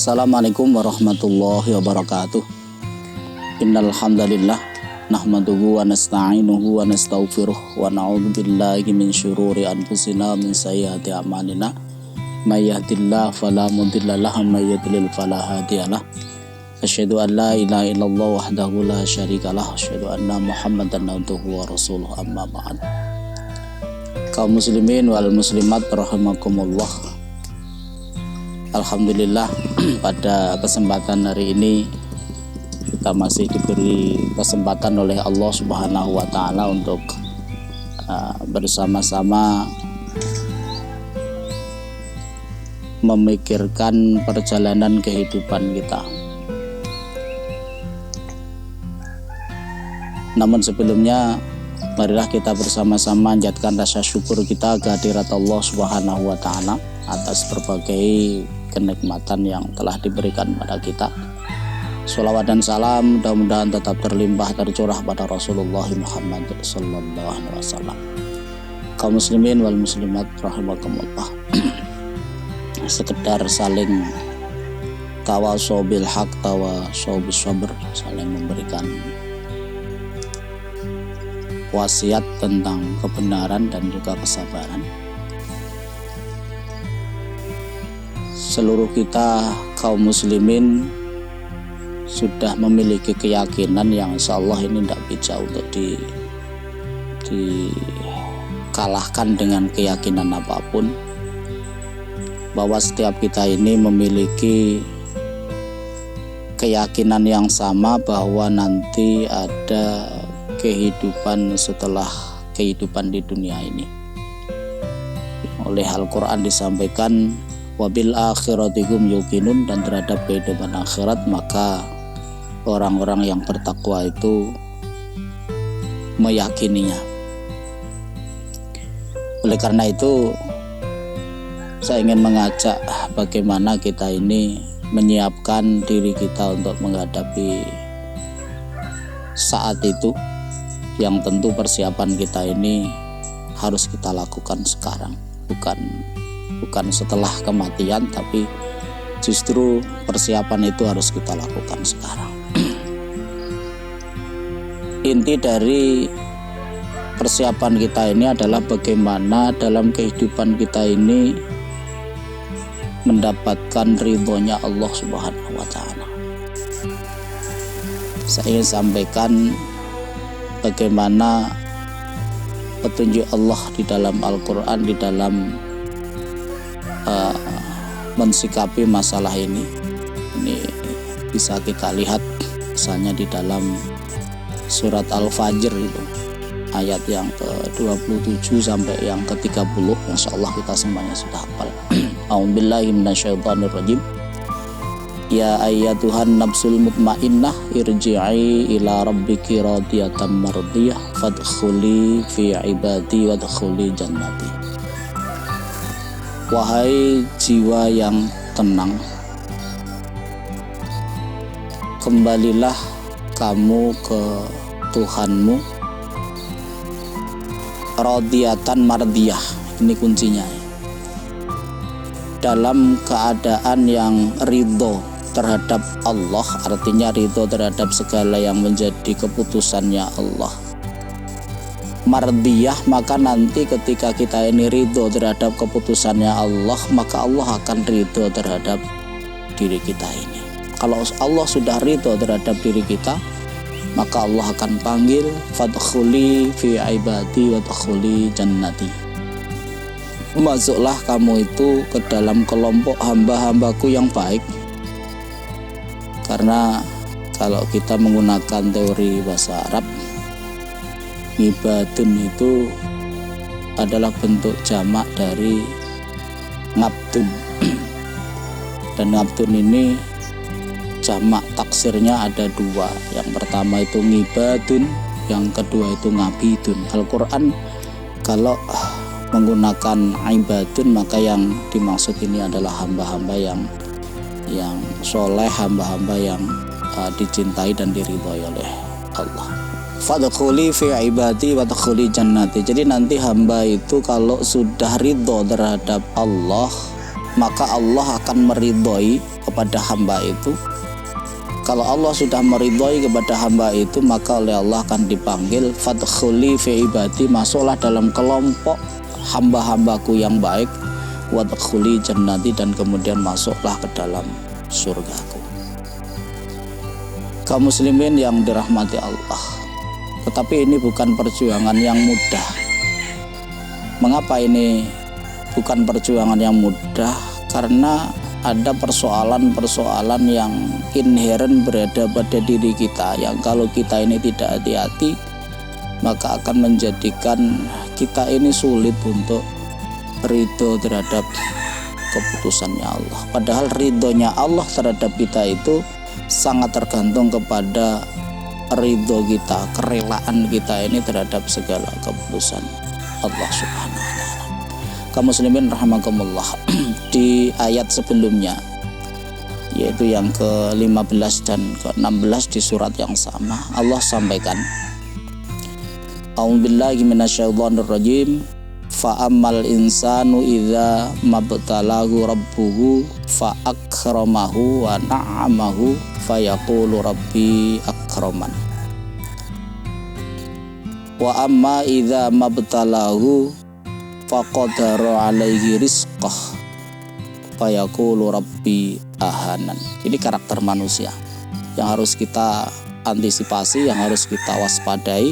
Assalamualaikum warahmatullahi wabarakatuh. Innal hamdalillah nahmaduhu wa nasta'inuhu wa nastaghfiruh wa na'udzu billahi min syururi anfusina min sayyiati a'malina. May yahdihillahu fala mudilla lahu wa may yudlil fala hadiyalah. Asyhadu an la ilaha illallah wahdahu la syarika lah, asyhadu anna Muhammadan abduhu wa rasuluh, amma ba'd. Kaum muslimin wal muslimat rahimakumullah. Alhamdulillah pada kesempatan hari ini kita masih diberi kesempatan oleh Allah Subhanahu wa taala untuk bersama-sama memikirkan perjalanan kehidupan kita. Namun sebelumnya, marilah kita bersama-sama manjatkan rasa syukur kita kehadirat Allah Subhanahu wa taala atas berbagai kenikmatan yang telah diberikan pada kita. Sholawat dan salam mudah-mudahan tetap terlimpah tercurah pada Rasulullah Muhammad sallallahu alaihi wasallam. Kaum muslimin wal muslimat rahimakumullah. Sekedar saling tawasau bil haq, tawasau bis sabr, saling memberikan wasiat tentang kebenaran dan juga kesabaran. Seluruh kita kaum muslimin sudah memiliki keyakinan yang insyaallah ini tidak bisa untuk dikalahkan dengan keyakinan apapun, bahwa setiap kita ini memiliki keyakinan yang sama bahwa nanti ada kehidupan setelah kehidupan di dunia ini. Oleh Al-Quran disampaikan wabil akhiratikum yuqinun, dan terhadap kehidupan akhirat maka orang-orang yang bertakwa itu meyakininya. Oleh karena itu saya ingin mengajak bagaimana kita ini menyiapkan diri kita untuk menghadapi saat itu, yang tentu persiapan kita ini harus kita lakukan sekarang, bukan setelah kematian, tapi justru persiapan itu harus kita lakukan sekarang. Inti dari persiapan kita ini adalah bagaimana dalam kehidupan kita ini mendapatkan ridhonya Allah Subhanahu wa taala. Saya ingin sampaikan bagaimana petunjuk Allah di dalam Al-Quran, di dalam mensikapi masalah ini. Ini bisa kita lihat misalnya di dalam surat Al-Fajr itu, ayat yang ke-27 sampai yang ke-30. Insyaallah kita semuanya sudah hafal. A'udzubillahi minasyaitonirrajim. Ya ayyatuhan nafsul mutmainnah irji'i ila rabbiki radiyatan mardiyah fadkhuli fi ibadi wadkhuli jannati. Wahai jiwa yang tenang, kembalilah kamu ke Tuhanmu radiyatan mardiyah, ini kuncinya, dalam keadaan yang ridho terhadap Allah, artinya ridho terhadap segala yang menjadi keputusannya Allah. Mardiyah, maka nanti ketika kita ini ridho terhadap keputusannya Allah, maka Allah akan ridho terhadap diri kita ini. Kalau Allah sudah ridho terhadap diri kita, maka Allah akan panggil fadkhuli fi ibadi wadkhuli jannati. Masuklah kamu itu ke dalam kelompok hamba-hambaku yang baik. Karena kalau kita menggunakan teori bahasa Arab, ngibadun itu adalah bentuk jamak dari ngabdun. Dan ngabdun ini jamak taksirnya ada dua. Yang pertama itu ngibadun, yang kedua itu ngabidun. Al-Quran kalau menggunakan ibadun, maka yang dimaksud ini adalah hamba-hamba yang soleh, hamba-hamba yang dicintai dan diridhoi oleh Allah. Fadkhuli fi ibadi wadkhuli jannati. Jadi nanti hamba itu kalau sudah ridho terhadap Allah, maka Allah akan meridhoi kepada hamba itu. Kalau Allah sudah meridhoi kepada hamba itu, maka oleh Allah akan dipanggil fadkhuli fi ibadi, masuklah dalam kelompok hamba-hambaku yang baik, wadkhuli jannati, dan kemudian masuklah ke dalam surgaku. Kaum muslimin yang dirahmati Allah, tetapi ini bukan perjuangan yang mudah. Mengapa ini bukan perjuangan yang mudah? Karena ada persoalan-persoalan yang inheren berada pada diri kita, yang kalau kita ini tidak hati-hati, maka akan menjadikan kita ini sulit untuk ridho terhadap keputusannya Allah. Padahal ridhonya Allah terhadap kita itu sangat tergantung kepada ridho kita, kerelaan kita ini terhadap segala keputusan Allah Subhanahu wa ta'ala. Kaum muslimin rahimakumullah, di ayat sebelumnya, yaitu yang ke-15 dan ke-16 di surat yang sama, Allah sampaikan, A'udzubillahi minasyaitonirrajim, fa ammal insanu idza mabtalahu rabbuhu fa akramahu wa na'amahu fa yaqulu rabbi akraman, wa amma idza mabtalahu faqadara alaihi rizqah fa yaqulu rabbi ahanan. Ini karakter manusia yang harus kita antisipasi, yang harus kita waspadai,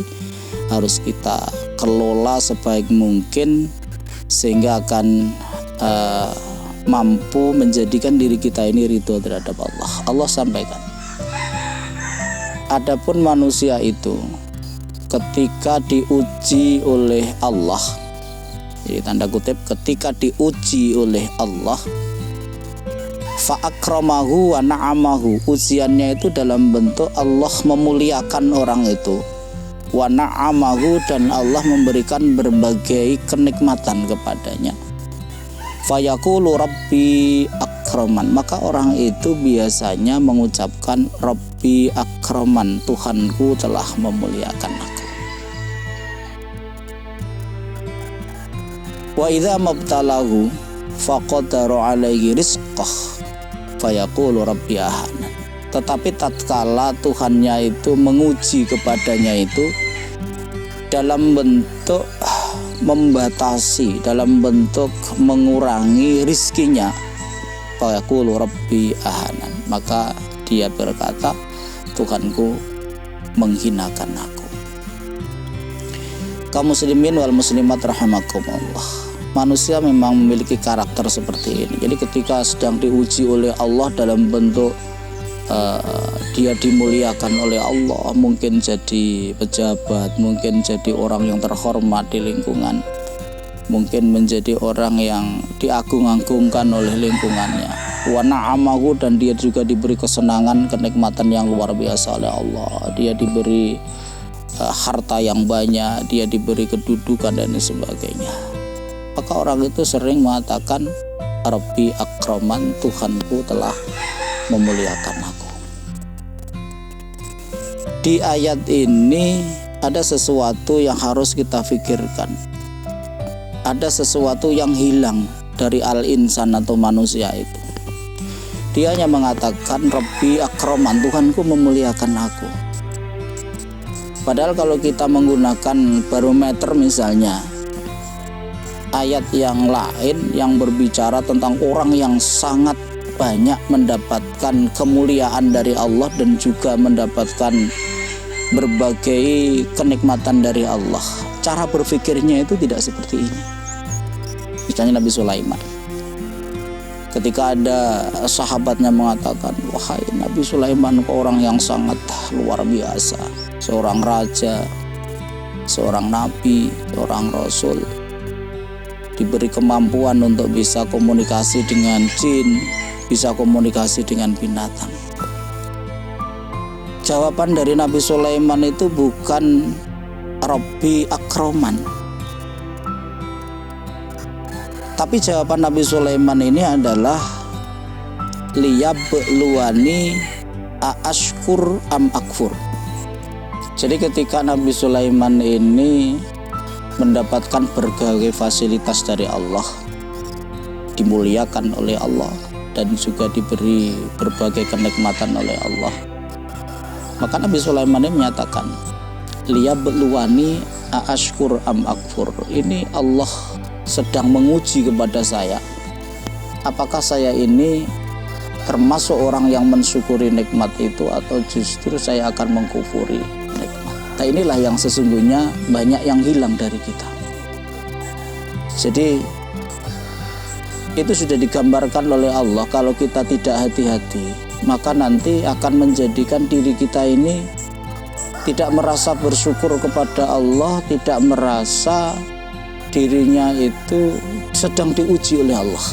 harus kita kelola sebaik mungkin, sehingga akan mampu menjadikan diri kita ini ridho terhadap Allah. Allah sampaikan, adapun manusia itu ketika diuji oleh Allah, jadi tanda kutip, ketika diuji oleh Allah, fa'akramahu wa na'amahu, ujiannya itu dalam bentuk Allah memuliakan orang itu, wa na'amahu, dan Allah memberikan berbagai kenikmatan kepadanya, fayaqulu rabbi akraman, maka orang itu biasanya mengucapkan rabbi akraman, Tuhanku telah memuliakan aku. Wa idza mabtalahu faqadara alaihi rizqah fayaqulu rabbi ahanan. Tetapi tatkala Tuhannya itu menguji kepadanya itu dalam bentuk membatasi, dalam bentuk mengurangi rizkinya, fayaqulu rabbi ahanan, maka dia berkata, Tuhanku menghinakan aku. Kaum muslimin wal muslimat rahimakumullah, manusia memang memiliki karakter seperti ini. Jadi ketika sedang diuji oleh Allah dalam bentuk dia dimuliakan oleh Allah, mungkin jadi pejabat, mungkin jadi orang yang terhormat di lingkungan, mungkin menjadi orang yang diagung-agungkan oleh lingkungannya, wa na'amahu, dan dia juga diberi kesenangan, kenikmatan yang luar biasa oleh Allah, dia diberi harta yang banyak, dia diberi kedudukan dan sebagainya, maka orang itu sering mengatakan Rabbi akraman, Tuhanku telah memuliakan aku. Di ayat ini ada sesuatu yang harus kita pikirkan, ada sesuatu yang hilang dari al-insan atau manusia itu. Dia hanya mengatakan Rabbi akraman, Tuhanku memuliakan aku. Padahal kalau kita menggunakan barometer misalnya, ayat yang lain yang berbicara tentang orang yang sangat banyak mendapatkan kemuliaan dari Allah dan juga mendapatkan berbagai kenikmatan dari Allah, cara berpikirnya itu tidak seperti ini. Misalnya Nabi Sulaiman, ketika ada sahabatnya mengatakan, wahai Nabi Sulaiman, orang yang sangat luar biasa, seorang raja, seorang nabi, seorang rasul, diberi kemampuan untuk bisa komunikasi dengan jin, bisa komunikasi dengan binatang. Jawaban dari Nabi Sulaiman itu bukan Rabbi akraman, tapi jawaban Nabi Sulaiman ini adalah liyabluwani aashkur am akfur. Jadi ketika Nabi Sulaiman ini mendapatkan berbagai fasilitas dari Allah, dimuliakan oleh Allah, dan juga diberi berbagai kenikmatan oleh Allah. Maka Nabi Sulaiman ini menyatakan, liyabluwani aashkur am akfur. Ini Allah sedang menguji kepada saya, apakah saya ini termasuk orang yang mensyukuri nikmat itu atau justru saya akan mengkufuri nikmat. Nah, inilah yang sesungguhnya banyak yang hilang dari kita. Jadi itu sudah digambarkan oleh Allah, kalau kita tidak hati-hati maka nanti akan menjadikan diri kita ini tidak merasa bersyukur kepada Allah, tidak merasa dirinya itu sedang diuji oleh Allah.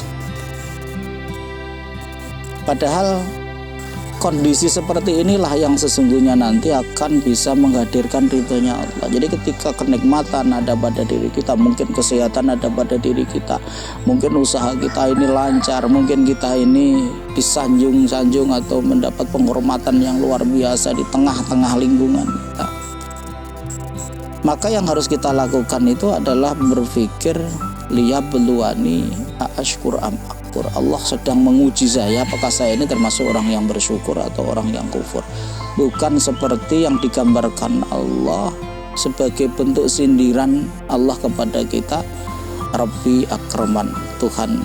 Padahal kondisi seperti inilah yang sesungguhnya nanti akan bisa menghadirkan ridhonya Allah. Jadi ketika kenikmatan ada pada diri kita, mungkin kesehatan ada pada diri kita, mungkin usaha kita ini lancar, mungkin kita ini disanjung-sanjung atau mendapat penghormatan yang luar biasa di tengah-tengah lingkungan kita, maka yang harus kita lakukan itu adalah berpikir, liyabluwani aashkur am akfur. Allah sedang menguji saya, apakah saya ini termasuk orang yang bersyukur atau orang yang kufur. Bukan seperti yang digambarkan Allah sebagai bentuk sindiran Allah kepada kita, Rabbi akraman, Tuhan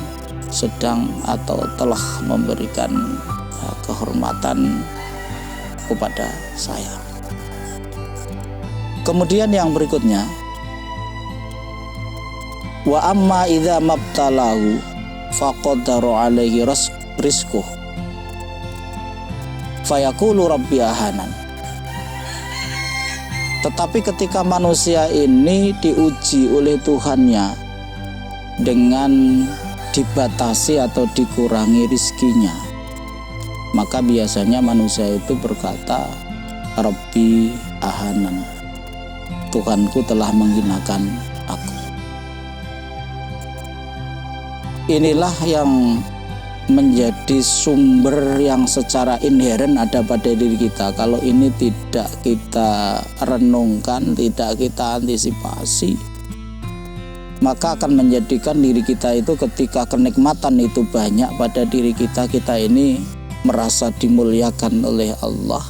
sedang atau telah memberikan kehormatan kepada saya. Kemudian yang berikutnya, wa amma idza mabtalahu faqaddaru alaihi rizquh fayaqulu rabbi ahanan. Tetapi ketika manusia ini diuji oleh Tuhannya dengan dibatasi atau dikurangi rizkinya, maka biasanya manusia itu berkata, Rabbi ahanan, Tuhanku telah menghinakan aku. Inilah yang menjadi sumber yang secara inheren ada pada diri kita. Kalau ini tidak kita renungkan, tidak kita antisipasi, maka akan menjadikan diri kita itu ketika kenikmatan itu banyak pada diri kita, kita ini merasa dimuliakan oleh Allah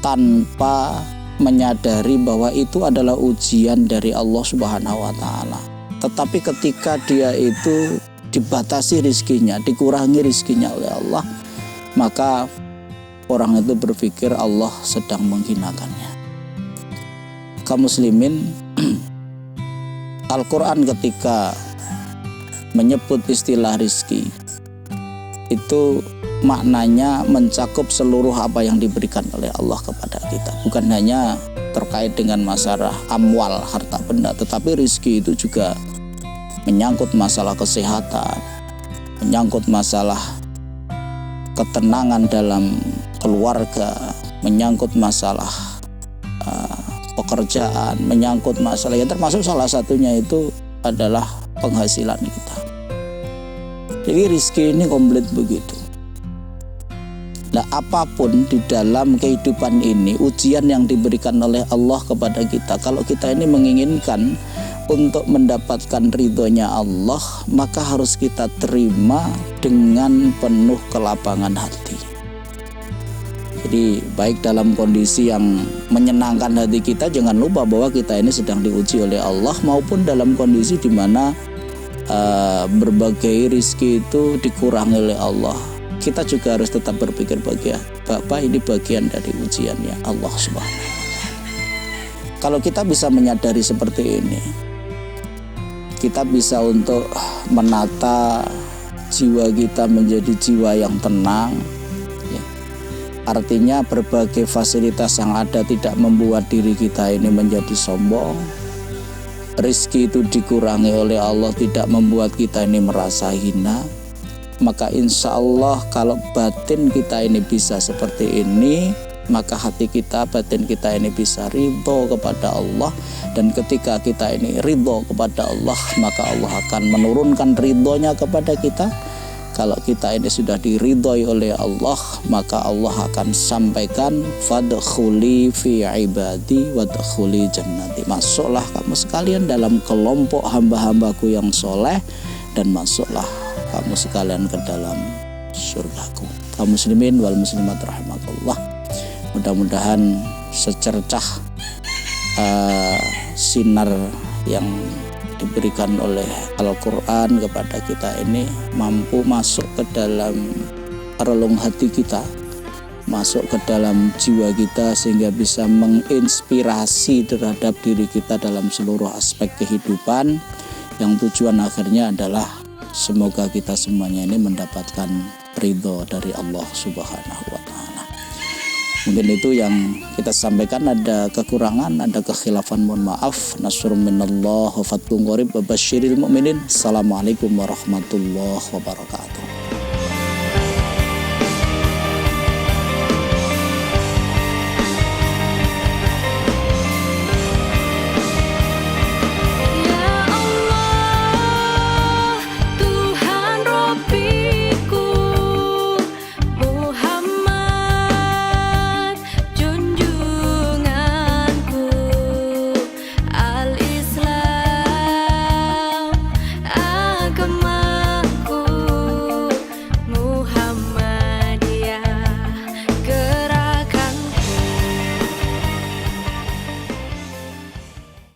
tanpa menyadari bahwa itu adalah ujian dari Allah Subhanahu wa Ta'ala. Tetapi ketika dia itu dibatasi rizkinya, dikurangi rizkinya oleh Allah, maka orang itu berpikir Allah sedang menghinakannya. Kaum muslimin, Al-Quran ketika menyebut istilah rizki itu maknanya mencakup seluruh apa yang diberikan oleh Allah kepada kita. Bukan hanya terkait dengan masalah amwal, harta benda, tetapi rizki itu juga menyangkut masalah kesehatan, menyangkut masalah ketenangan dalam keluarga, menyangkut masalah pekerjaan, menyangkut masalah, ya termasuk salah satunya itu adalah penghasilan kita. Jadi rizki ini komplit begitu. Nah, apapun di dalam kehidupan ini, ujian yang diberikan oleh Allah kepada kita, kalau kita ini menginginkan untuk mendapatkan ridhonya Allah, maka harus kita terima dengan penuh kelapangan hati. Jadi baik dalam kondisi yang menyenangkan hati kita, jangan lupa bahwa kita ini sedang diuji oleh Allah, maupun dalam kondisi di mana berbagai rizki itu dikurangi oleh Allah, kita juga harus tetap berpikir bahwa ini bagian dari ujiannya Allah Subhanahu wa Ta'ala. Kalau kita bisa menyadari seperti ini, kita bisa untuk menata jiwa kita menjadi jiwa yang tenang, ya. Artinya berbagai fasilitas yang ada tidak membuat diri kita ini menjadi sombong. Rizki itu dikurangi oleh Allah tidak membuat kita ini merasa hina. Maka insya Allah kalau batin kita ini bisa seperti ini, maka hati kita, batin kita ini bisa ridho kepada Allah. Dan ketika kita ini ridho kepada Allah, maka Allah akan menurunkan ridhonya kepada kita. Kalau kita ini sudah diridhoi oleh Allah, maka Allah akan sampaikan, fadkhuli fi ibadi wadkhuli jannati. Masuklah kamu sekalian dalam kelompok hamba-hambaku yang soleh, dan masuklah kamu sekalian ke dalam surgaku. Kaum muslimin wal muslimat rahimakallah, mudah-mudahan secercah sinar yang diberikan oleh Al-Quran kepada kita ini mampu masuk ke dalam relung hati kita, masuk ke dalam jiwa kita, sehingga bisa menginspirasi terhadap diri kita dalam seluruh aspek kehidupan, yang tujuan akhirnya adalah semoga kita semuanya ini mendapatkan ridho dari Allah Subhanahu wa Ta'ala. Mungkin itu yang kita sampaikan. Ada kekurangan, ada kekhilafan, mohon maaf. Nasrun minallah wa fathun qarib wa basyiril mu'minin. Assalamualaikum warahmatullahi wabarakatuh.